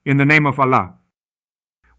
in the name of Allah.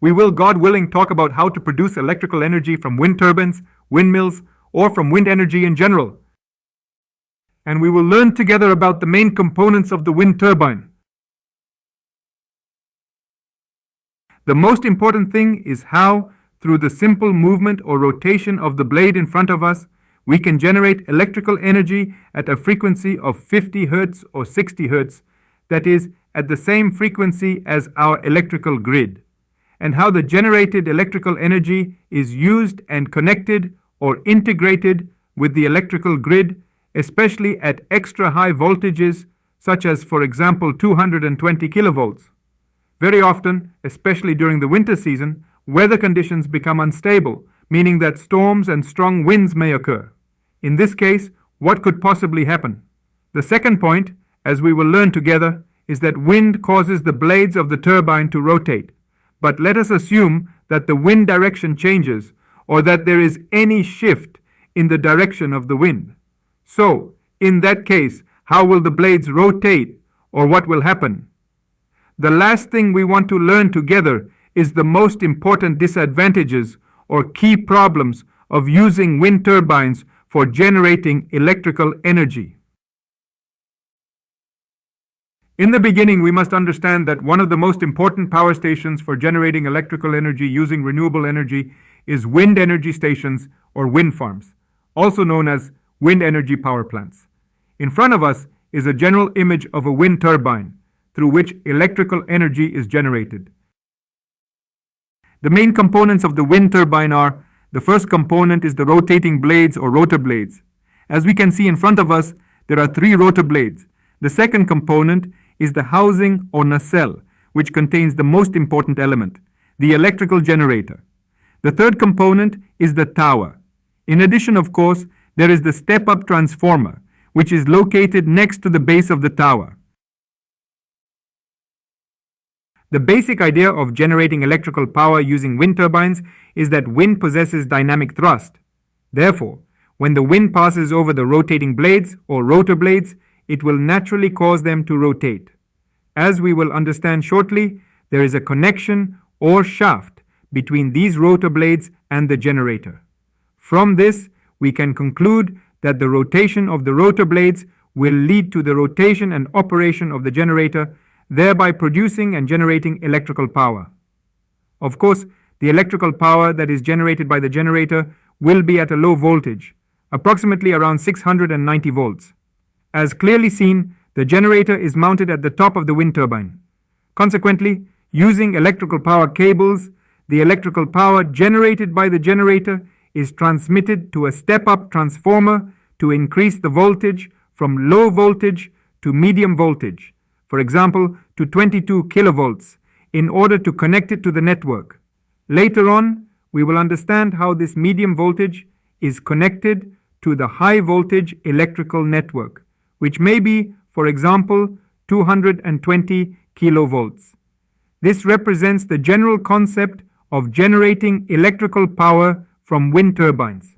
We will, God willing, talk about how to produce electrical energy from wind turbines, windmills, or from wind energy in general. And we will learn together about the main components of the wind turbine. The most important thing is how, through the simple movement or rotation of the blade in front of us, we can generate electrical energy at a frequency of 50 Hz or 60 Hz, that is, at the same frequency as our electrical grid, and how the generated electrical energy is used and connected or integrated with the electrical grid, especially at extra high voltages, such as, for example, 220 kilovolts. Very often, especially during the winter season, weather conditions become unstable, meaning that storms and strong winds may occur. In this case, what could possibly happen? The second point, as we will learn together, is that wind causes the blades of the turbine to rotate. But let us assume that the wind direction changes, or that there is any shift in the direction of the wind. So, in that case, how will the blades rotate, or what will happen? The last thing we want to learn together is the most important disadvantages or key problems of using wind turbines for generating electrical energy. In the beginning, we must understand that one of the most important power stations for generating electrical energy using renewable energy is wind energy stations or wind farms, also known as wind energy power plants. In front of us is a general image of a wind turbine, through which electrical energy is generated. The main components of the wind turbine are: the first component is the rotating blades or rotor blades. As we can see in front of us, there are 3 rotor blades. The second component is the housing or nacelle, which contains the most important element, the electrical generator. The third component is the tower. In addition, of course, there is the step-up transformer, which is located next to the base of the tower. The basic idea of generating electrical power using wind turbines is that wind possesses dynamic thrust. Therefore, when the wind passes over the rotating blades or rotor blades, it will naturally cause them to rotate. As we will understand shortly, there is a connection or shaft between these rotor blades and the generator. From this, we can conclude that the rotation of the rotor blades will lead to the rotation and operation of the generator, thereby producing and generating electrical power. Of course, the electrical power that is generated by the generator will be at a low voltage, approximately around 690 volts. As clearly seen, the generator is mounted at the top of the wind turbine. Consequently, using electrical power cables, the electrical power generated by the generator is transmitted to a step-up transformer to increase the voltage from low voltage to medium voltage, for example, to 22 kilovolts, in order to connect it to the network. Later on, we will understand how this medium voltage is connected to the high voltage electrical network, which may be, for example, 220 kilovolts. This represents the general concept of generating electrical power from wind turbines.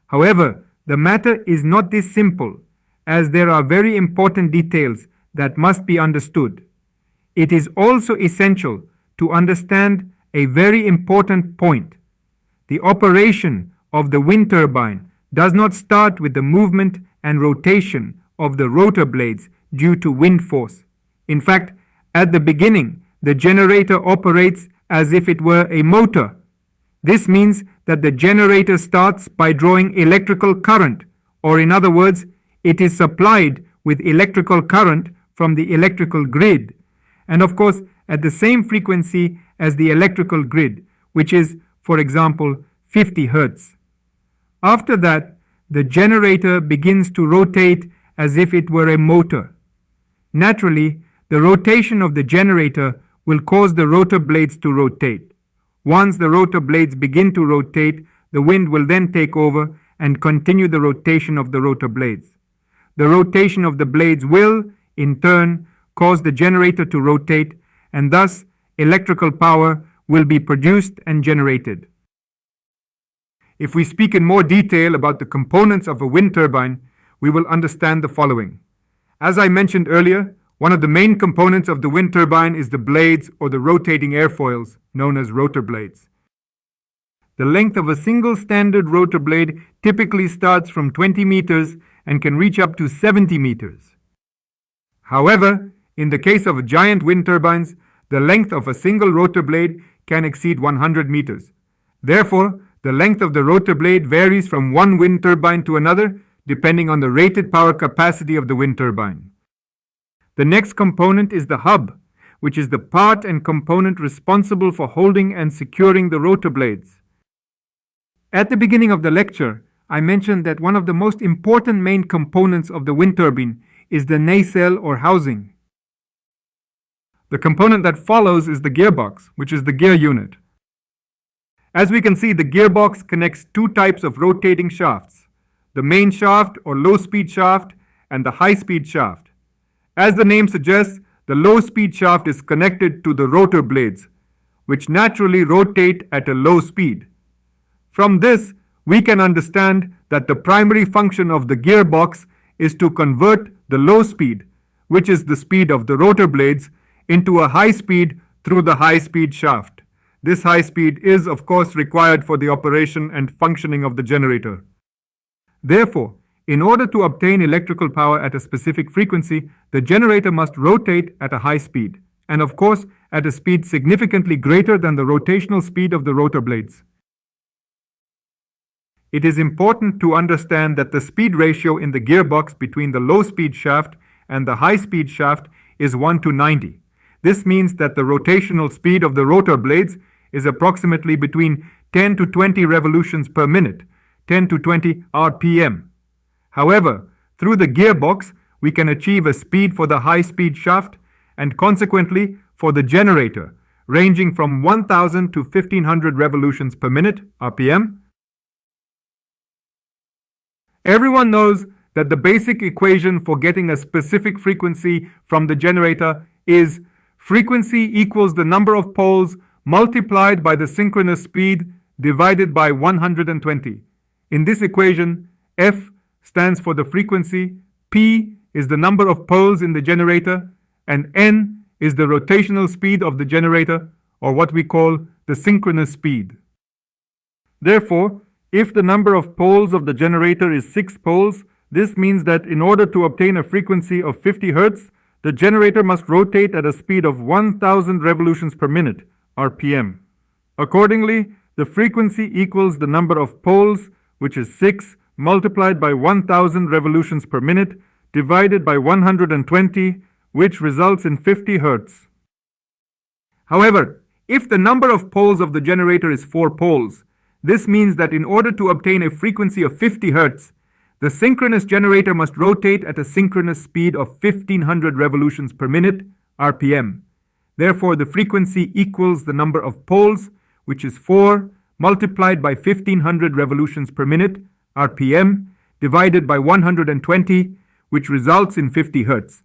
However, the matter is not this simple, as there are very important details that must be understood. It is also essential to understand a very important point. The operation of the wind turbine does not start with the movement and rotation of the rotor blades due to wind force. In fact, at the beginning, the generator operates as if it were a motor. This means that the generator starts by drawing electrical current, or in other words, it is supplied with electrical current from the electrical grid, and of course at the same frequency as the electrical grid, which is, for example, 50 Hz. After that, the generator begins to rotate as if it were a motor. Naturally, the rotation of the generator will cause the rotor blades to rotate. Once the rotor blades begin to rotate, the wind will then take over and continue the rotation of the rotor blades. The rotation of the blades will, in turn, cause the generator to rotate, and thus electrical power will be produced and generated. If we speak in more detail about the components of a wind turbine, we will understand the following. As I mentioned earlier, One of the main components of the wind turbine is the blades or the rotating airfoils, known as rotor blades. The length of a single standard rotor blade typically starts from 20 meters and can reach up to 70 meters. However, in the case of giant wind turbines, the length of a single rotor blade can exceed 100 meters. Therefore, the length of the rotor blade varies from one wind turbine to another, depending on the rated power capacity of the wind turbine. The next component is the hub, which is the part and component responsible for holding and securing the rotor blades. At the beginning of the lecture, I mentioned that one of the most important main components of the wind turbine is the nacelle or housing. The component that follows is the gearbox, which is the gear unit. As we can see, the gearbox connects two types of rotating shafts, the main shaft or low-speed shaft and the high-speed shaft. As the name suggests, the low-speed shaft is connected to the rotor blades, which naturally rotate at a low speed. From this, we can understand that the primary function of the gearbox is to convert the low speed, which is the speed of the rotor blades, into a high speed through the high-speed shaft. This high speed is, of course, required for the operation and functioning of the generator. Therefore, in order to obtain electrical power at a specific frequency, the generator must rotate at a high speed, and of course, at a speed significantly greater than the rotational speed of the rotor blades. It is important to understand that the speed ratio in the gearbox between the low-speed shaft and the high-speed shaft is 1 to 90. This means that the rotational speed of the rotor blades is approximately between 10 to 20 revolutions per minute, 10 to 20 RPM. However, through the gearbox, we can achieve a speed for the high-speed shaft and consequently for the generator, ranging from 1000 to 1500 revolutions per minute, RPM. Everyone knows that the basic equation for getting a specific frequency from the generator is frequency equals the number of poles multiplied by the synchronous speed divided by 120. In this equation, F stands for the frequency, P is the number of poles in the generator, and N is the rotational speed of the generator, or what we call the synchronous speed. Therefore, if the number of poles of the generator is 6 poles, this means that in order to obtain a frequency of 50 Hz, the generator must rotate at a speed of 1000 revolutions per minute, RPM. Accordingly, the frequency equals the number of poles, which is 6, multiplied by 1000 revolutions per minute, divided by 120, which results in 50 Hz. However, if the number of poles of the generator is 4 poles, this means that in order to obtain a frequency of 50 Hz, the synchronous generator must rotate at a synchronous speed of 1500 revolutions per minute, RPM. Therefore, the frequency equals the number of poles, which is 4, multiplied by 1500 revolutions per minute, RPM, divided by 120, which results in 50 Hz.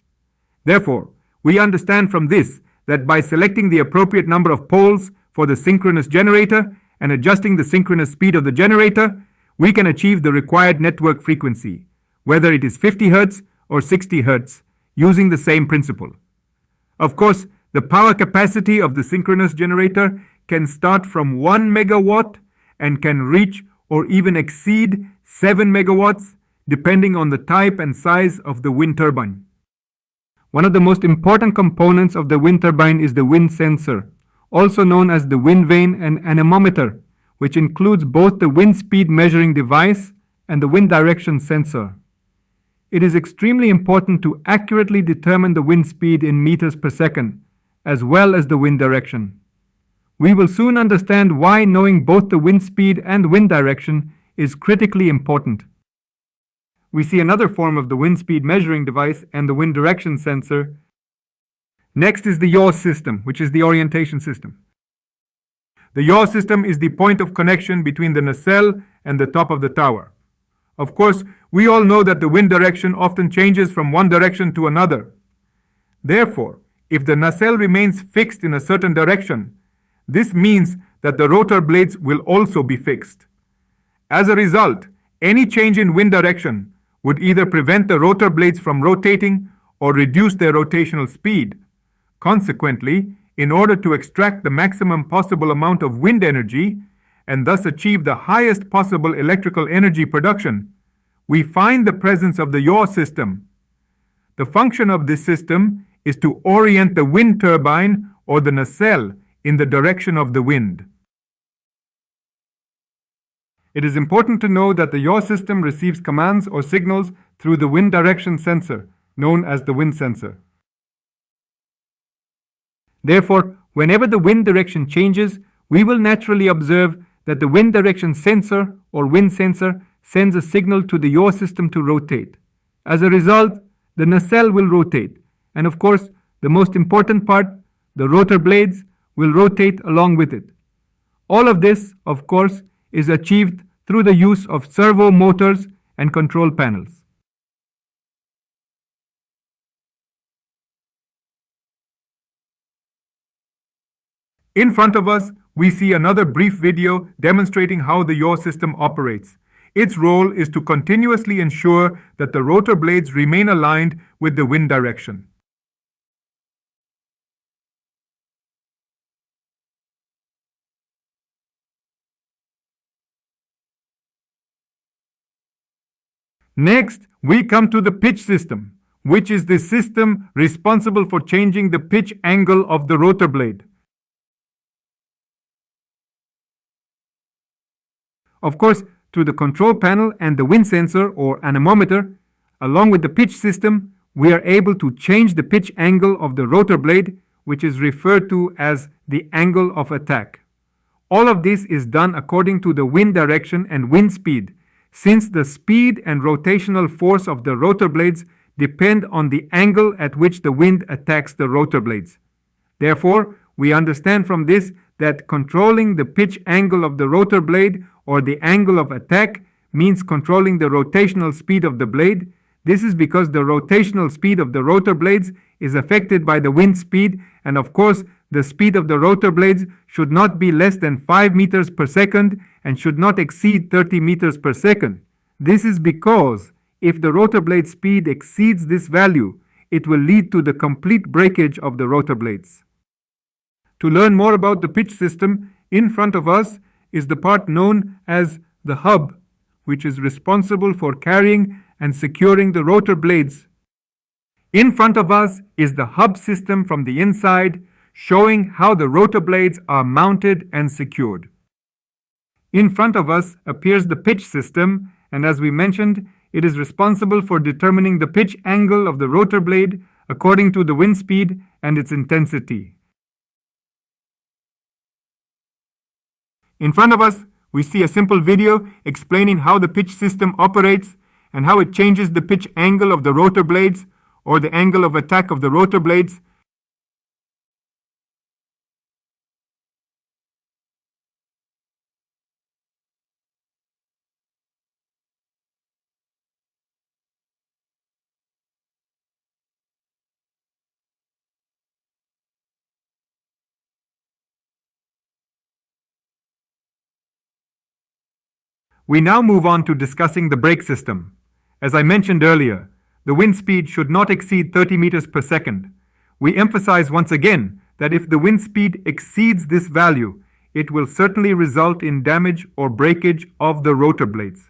Therefore, we understand from this that by selecting the appropriate number of poles for the synchronous generator and adjusting the synchronous speed of the generator, we can achieve the required network frequency, whether it is 50 Hz or 60 Hz, using the same principle. Of course, the power capacity of the synchronous generator can start from 1 megawatt and can reach or even exceed 7 megawatts, depending on the type and size of the wind turbine. One of the most important components of the wind turbine is the wind sensor, also known as the wind vane and anemometer, which includes both the wind speed measuring device and the wind direction sensor. It is extremely important to accurately determine the wind speed in meters per second, as well as the wind direction. We will soon understand why knowing both the wind speed and wind direction is critically important. We see another form of the wind speed measuring device and the wind direction sensor. Next is the yaw system, which is the orientation system. The yaw system is the point of connection between the nacelle and the top of the tower. Of course, we all know that the wind direction often changes from one direction to another. Therefore, if the nacelle remains fixed in a certain direction, this means that the rotor blades will also be fixed. As a result, any change in wind direction would either prevent the rotor blades from rotating or reduce their rotational speed. Consequently, in order to extract the maximum possible amount of wind energy and thus achieve the highest possible electrical energy production, we find the presence of the yaw system. The function of this system is to orient the wind turbine or the nacelle in the direction of the wind. It is important to know that the yaw system receives commands or signals through the wind direction sensor, known as the wind sensor. Therefore, whenever the wind direction changes, we will naturally observe that the wind direction sensor or wind sensor sends a signal to the yaw system to rotate. As a result, the nacelle will rotate, and of course, the most important part, the rotor blades, will rotate along with it. All of this, of course, is achieved through the use of servo motors and control panels. In front of us, we see another brief video demonstrating how the yaw system operates. Its role is to continuously ensure that the rotor blades remain aligned with the wind direction. Next, we come to the pitch system, which is the system responsible for changing the pitch angle of the rotor blade. Of course, through the control panel and the wind sensor or anemometer, along with the pitch system, we are able to change the pitch angle of the rotor blade, which is referred to as the angle of attack. All of this is done according to the wind direction and wind speed, since the speed and rotational force of the rotor blades depend on the angle at which the wind attacks the rotor blades. Therefore, we understand from this that controlling the pitch angle of the rotor blade or the angle of attack means controlling the rotational speed of the blade. This is because the rotational speed of the rotor blades is affected by the wind speed, and of course, the speed of the rotor blades should not be less than 5 meters per second and should not exceed 30 meters per second. This is because if the rotor blade speed exceeds this value, it will lead to the complete breakage of the rotor blades. To learn more about the pitch system, in front of us is the part known as the hub, which is responsible for carrying and securing the rotor blades. In front of us is the hub system from the inside, showing how the rotor blades are mounted and secured. In front of us appears the pitch system, and as we mentioned, it is responsible for determining the pitch angle of the rotor blade according to the wind speed and its intensity. In front of us, we see a simple video explaining how the pitch system operates and how it changes the pitch angle of the rotor blades or the angle of attack of the rotor blades. We now move on to discussing the brake system. As I mentioned earlier, the wind speed should not exceed 30 meters per second. We emphasize once again that if the wind speed exceeds this value, it will certainly result in damage or breakage of the rotor blades.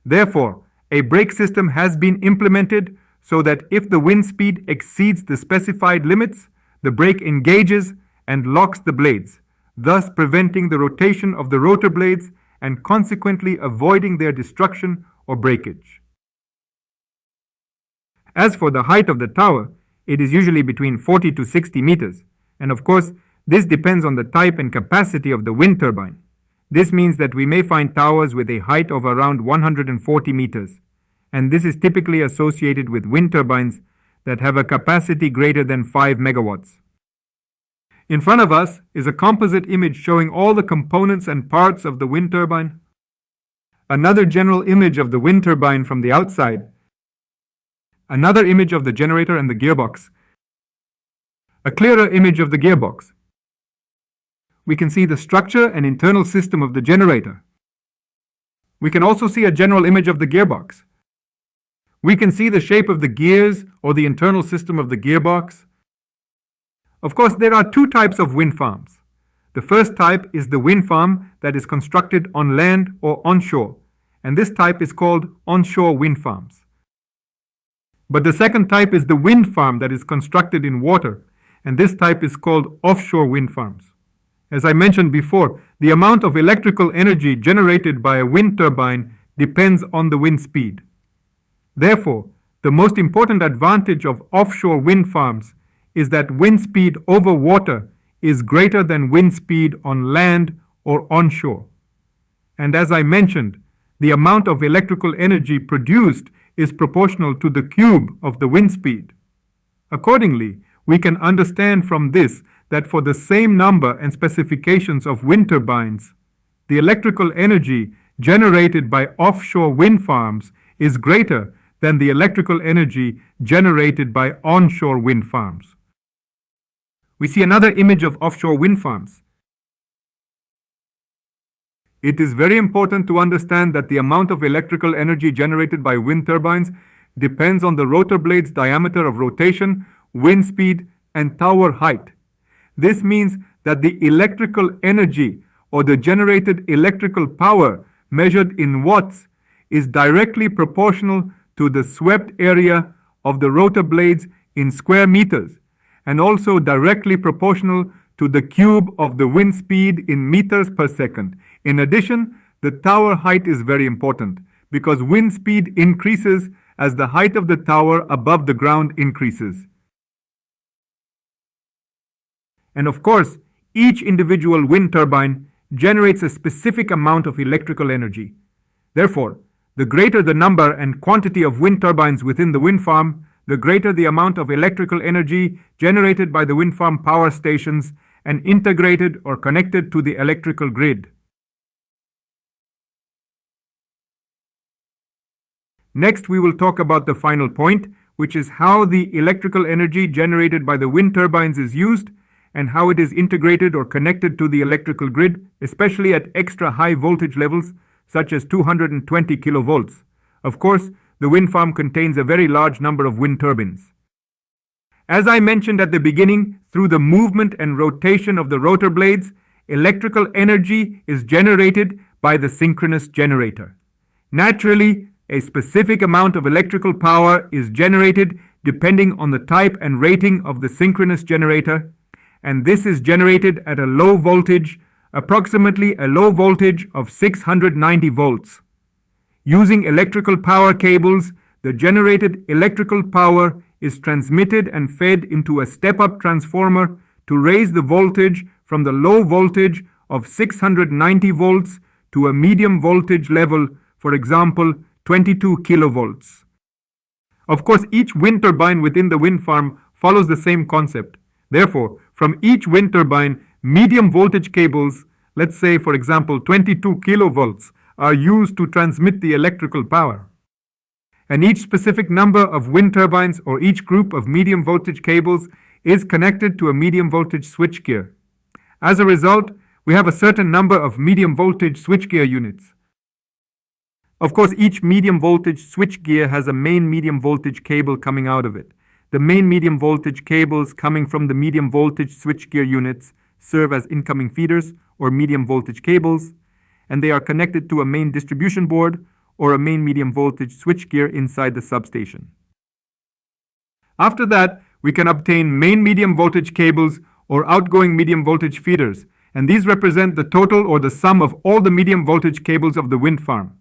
Therefore, a brake system has been implemented so that if the wind speed exceeds the specified limits, the brake engages and locks the blades, thus preventing the rotation of the rotor blades and consequently avoiding their destruction or breakage. As for the height of the tower, it is usually between 40 to 60 meters, and of course, this depends on the type and capacity of the wind turbine. This means that we may find towers with a height of around 140 meters, and this is typically associated with wind turbines that have a capacity greater than 5 megawatts. In front of us is a composite image showing all the components and parts of the wind turbine. Another general image of the wind turbine from the outside. Another image of the generator and the gearbox. A clearer image of the gearbox. We can see the structure and internal system of the generator. We can also see a general image of the gearbox. We can see the shape of the gears or the internal system of the gearbox. Of course, there are two types of wind farms. The first type is the wind farm that is constructed on land or onshore, and this type is called onshore wind farms. But the second type is the wind farm that is constructed in water, and this type is called offshore wind farms. As I mentioned before, the amount of electrical energy generated by a wind turbine depends on the wind speed. Therefore, the most important advantage of offshore wind farms is that wind speed over water is greater than wind speed on land or onshore. And as I mentioned, the amount of electrical energy produced is proportional to the cube of the wind speed. Accordingly, we can understand from this that for the same number and specifications of wind turbines, the electrical energy generated by offshore wind farms is greater than the electrical energy generated by onshore wind farms. We see another image of offshore wind farms. It is very important to understand that the amount of electrical energy generated by wind turbines depends on the rotor blade's diameter of rotation, wind speed, and tower height. This means that the electrical energy or the generated electrical power measured in watts is directly proportional to the swept area of the rotor blades in square meters, and also directly proportional to the cube of the wind speed in meters per second. In addition, the tower height is very important because wind speed increases as the height of the tower above the ground increases. And of course, each individual wind turbine generates a specific amount of electrical energy. Therefore, the greater the number and quantity of wind turbines within the wind farm, the greater the amount of electrical energy generated by the wind farm power stations and integrated or connected to the electrical grid. Next, we will talk about the final point, which is how the electrical energy generated by the wind turbines is used and how it is integrated or connected to the electrical grid, especially at extra high voltage levels such as 220 kilovolts. Of course, the wind farm contains a very large number of wind turbines. As I mentioned at the beginning, through the movement and rotation of the rotor blades, electrical energy is generated by the synchronous generator. Naturally, a specific amount of electrical power is generated depending on the type and rating of the synchronous generator, and this is generated at a low voltage, approximately a low voltage of 690 volts. Using electrical power cables, the generated electrical power is transmitted and fed into a step-up transformer to raise the voltage from the low voltage of 690 volts to a medium voltage level, for example, 22 kilovolts. Of course, each wind turbine within the wind farm follows the same concept. Therefore, from each wind turbine, medium voltage cables, let's say for example 22 kilovolts, are used to transmit the electrical power. And each specific number of wind turbines or each group of medium voltage cables is connected to a medium voltage switchgear. As a result, we have a certain number of medium voltage switchgear units. Of course, each medium voltage switchgear has a main medium voltage cable coming out of it. The main medium voltage cables coming from the medium voltage switchgear units serve as incoming feeders or medium voltage cables, and they are connected to a main distribution board or a main medium voltage switchgear inside the substation. After that, we can obtain main medium voltage cables or outgoing medium voltage feeders, and these represent the total or the sum of all the medium voltage cables of the wind farm.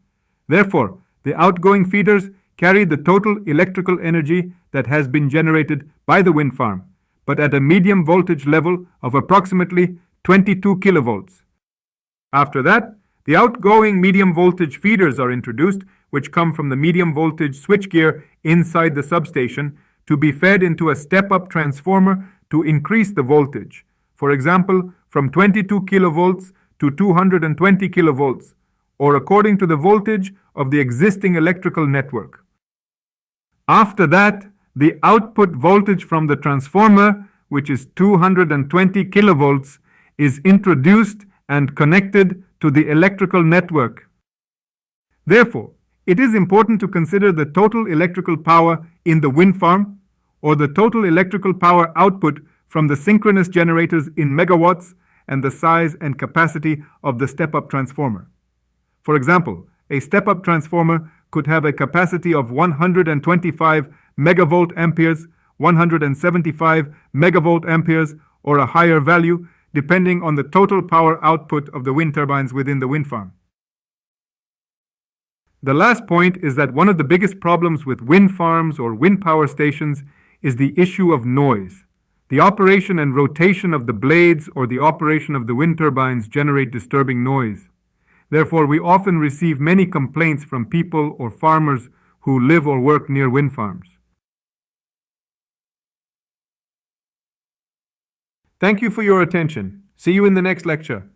Therefore, the outgoing feeders carry the total electrical energy that has been generated by the wind farm, but at a medium voltage level of approximately 22 kilovolts. After that, the outgoing medium voltage feeders are introduced, which come from the medium voltage switchgear inside the substation to be fed into a step-up transformer to increase the voltage. For example, from 22 kilovolts to 220 kilovolts, or according to the voltage of the existing electrical network. After that, the output voltage from the transformer, which is 220 kilovolts, is introduced and connected to the electrical network. Therefore, It is important to consider the total electrical power in the wind farm or the total electrical power output from the synchronous generators in megawatts and the size and capacity of the step-up transformer. For example, a step-up transformer could have a capacity of 125 megavolt amperes, 175 megavolt amperes, or a higher value, depending on the total power output of the wind turbines within the wind farm. The last point is that one of the biggest problems with wind farms or wind power stations is the issue of noise. The operation and rotation of the blades or the operation of the wind turbines generate disturbing noise. Therefore, we often receive many complaints from people or farmers who live or work near wind farms. Thank you for your attention. See you in the next lecture.